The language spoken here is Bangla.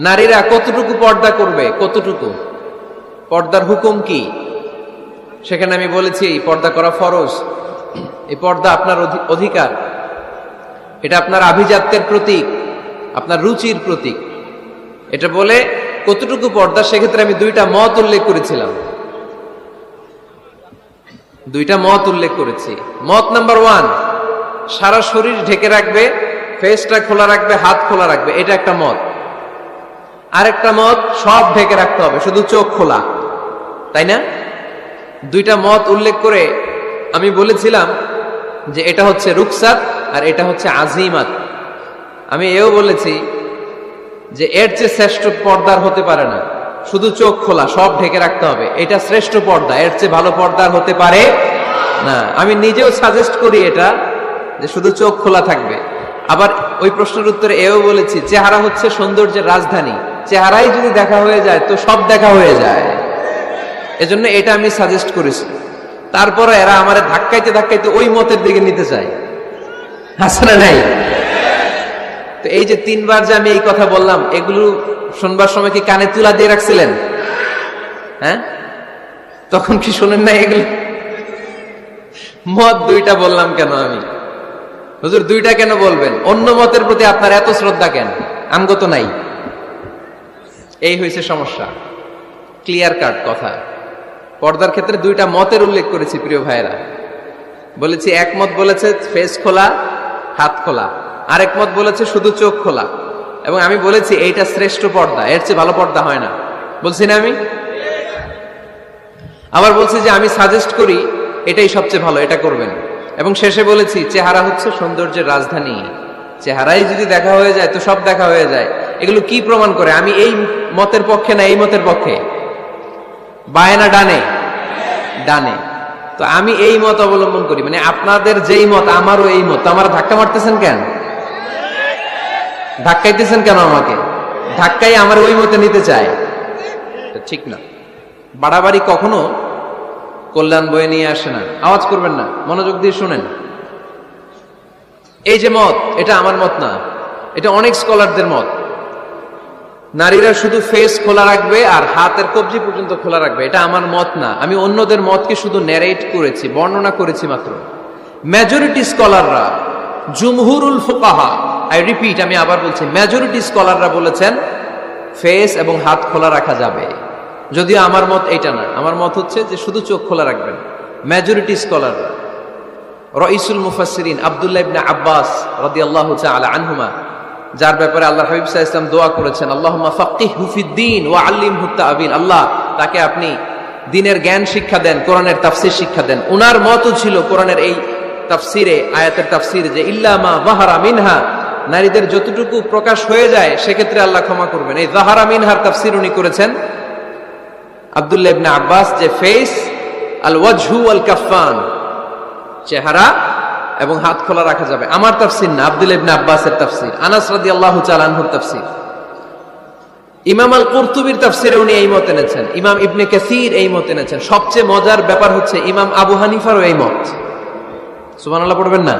নারীরা কতটুকু পর্দা করবে, কতটুকু পর্দার হুকুম কি, সেখানে আমি বলেছি এই পর্দা করা ফরজ। এই পর্দা আপনার অধিকার, এটা আপনার আভিজাত্যের প্রতীক, আপনার রুচির প্রতীক। এটা বলে কতটুকু পর্দা, সেক্ষেত্রে আমি দুইটা মত উল্লেখ করেছিলাম, দুইটা মত উল্লেখ করেছি। মত নাম্বার 1, সারা শরীর ঢেকে রাখবে, ফেসটা খোলা রাখবে, হাত খোলা রাখবে, এটা একটা মত। আরেকটা মত, সব ঢেকে রাখতে হবে, শুধু চোখ খোলা, তাই না? দুইটা মত উল্লেখ করে আমি বলেছিলাম যে এটা হচ্ছে রুকসাত আর এটা হচ্ছে আজিমাত। আমি এও বলেছি যে এর চেয়ে শ্রেষ্ঠ পর্দার হতে পারে না, শুধু চোখ খোলা, সব ঢেকে রাখতে হবে, এটা শ্রেষ্ঠ পর্দা, এর চেয়ে ভালো পর্দার হতে পারে না। আমি নিজেও সাজেস্ট করি এটা, যে শুধু চোখ খোলা থাকবে। আবার ওই প্রশ্নের উত্তরে এও বলেছি চেহারা হচ্ছে সৌন্দর্যের রাজধানী, চেহারাই যদি দেখা হয়ে যায় তো সব দেখা হয়ে যায়, এজন্য এটা আমি সাজেস্ট করেছি। তারপরে এরা আমারে ধাক্কাইতে ধাক্কাইতে ওই মতের দিকে নিতে চায়, আছে না নাই? তো এই যে 3 বার যে আমি এই কথা বললাম, এগুলো শুনবার সময় কি কানে তুলা দিয়ে রাখছিলেন? হ্যাঁ, তখন কি শোনেন না? এগুলো মত দুইটা বললাম কেন আমি? হুজুর দুইটা কেন বলবেন? অন্য মতের প্রতি আপনার এত শ্রদ্ধা কেন? আমগত নাই, এই হয়েছে সমস্যা। ক্লিয়ার কাট কথা। পর্দার ক্ষেত্রে দুইটা মতের উল্লেখ করেছি প্রিয় ভাইয়েরা। বলেছি এক মত বলেছে ফেস খোলা, হাত খোলা, আরেক মত বলেছে শুধু চোখ খোলা। এবং আমি বলেছি এইটা শ্রেষ্ঠ পর্দা, এর চেয়ে ভালো পর্দা হয় না, বলছি না আমি? আবার বলছি যে আমি সাজেস্ট করি এটাই সবচেয়ে ভালো, এটা করবেন। এবং শেষে বলেছি চেহারা হচ্ছে সৌন্দর্যের রাজধানী, চেহারাই যদি দেখা হয়ে যায় তো সব দেখা হয়ে যায়। এগুলো কি প্রমাণ করে? আমি এই মতের পক্ষে না এই মতের পক্ষে? বায়ে না ডানে? ডানে। তো আমি এই মত অবলম্বন করি, মানে আপনাদের যেই মত আমারও এই মত। আমার ধাক্কা মারতেছেন কেন? ধাক্কাইতেছেন কেন আমাকে? ধাক্কাই আমার ওই মতে নিতে চায়, ঠিক না। বাড়াবাড়ি কখনো কল্যাণ বয়ে নিয়ে আসে না। আওয়াজ করবেন না, মনোযোগ দিয়ে শুনেন। এই যে মত, এটা আমার মত না, এটা অনেক স্কলারদের মত। নারীরা শুধু ফেস খোলা রাখবে আর হাতের কবজি পর্যন্ত খোলা রাখবে, এটা আমার মত না। আমি অন্যদের মতকে শুধু ন্যারেট করেছি, বর্ণনা করেছি মাত্র। মেজরিটি স্কলাররা, জুমহুরুল ফুকাহা, আই রিপিট, আমি আবার বলছি, মেজরিটি স্কলাররা বলেছেন ফেস এবং হাত খোলা রাখা যাবে। যদিও আমার মত এইটা না, আমার মত হচ্ছে যে শুধু চোখ খোলা রাখবেন। মেজরিটি স্কলাররা, রাইসুল মুফাসসিরিন আব্দুল্লাহ ইবনে আব্বাস রাদিয়াল্লাহু তাআলা আনহুমা, যার ব্যাপারে আল্লাহ হাবিব সাল্লাল্লাহু আলাইহি ওয়াসাল্লাম দোয়া করেছেন, আল্লাহুম্মা ফাক্কিহহু ফিদ্দীন ওয়া আল্লিমহু তা'বীন, আল্লাহ তাকে আপনি দ্বীনের জ্ঞান শিক্ষা দেন, কোরআনের তাফসীর শিক্ষা দেন। উনার মতও ছিল কোরআনের এই তাফসীরে, আয়াতের তাফসীরে, যে ইল্লা মা যাহারা মিনহা, নারীদের যতটুকু প্রকাশ হয়ে যায় সেক্ষেত্রে আল্লাহ ক্ষমা করবেন। এই যাহারা মিনহার তাফসীর উনি করেছেন আব্দুল্লাহ ইবনে আব্বাস, যে ফেস, আল ওয়াজহু ওয়াল কাফফান, চেহারা এবং হাত খোলা রাখা যাবে। আমার তাফসীর না, আব্দুল্লাহ ইবনে আব্বাসের তাফসীর, আনাস রাদিয়াল্লাহু তাআলা আনহুর তাফসীর। ইমাম আল কুরতুবীর তাফসীরে উনি এই মত এনেছেন, ইমাম ইবনে কাসীর এই মত এনেছেন। সবচেয়ে মজার ব্যাপার হচ্ছে ইমাম আবু হানিফারও এই মত। সুবহানাল্লাহ পড়বেন না?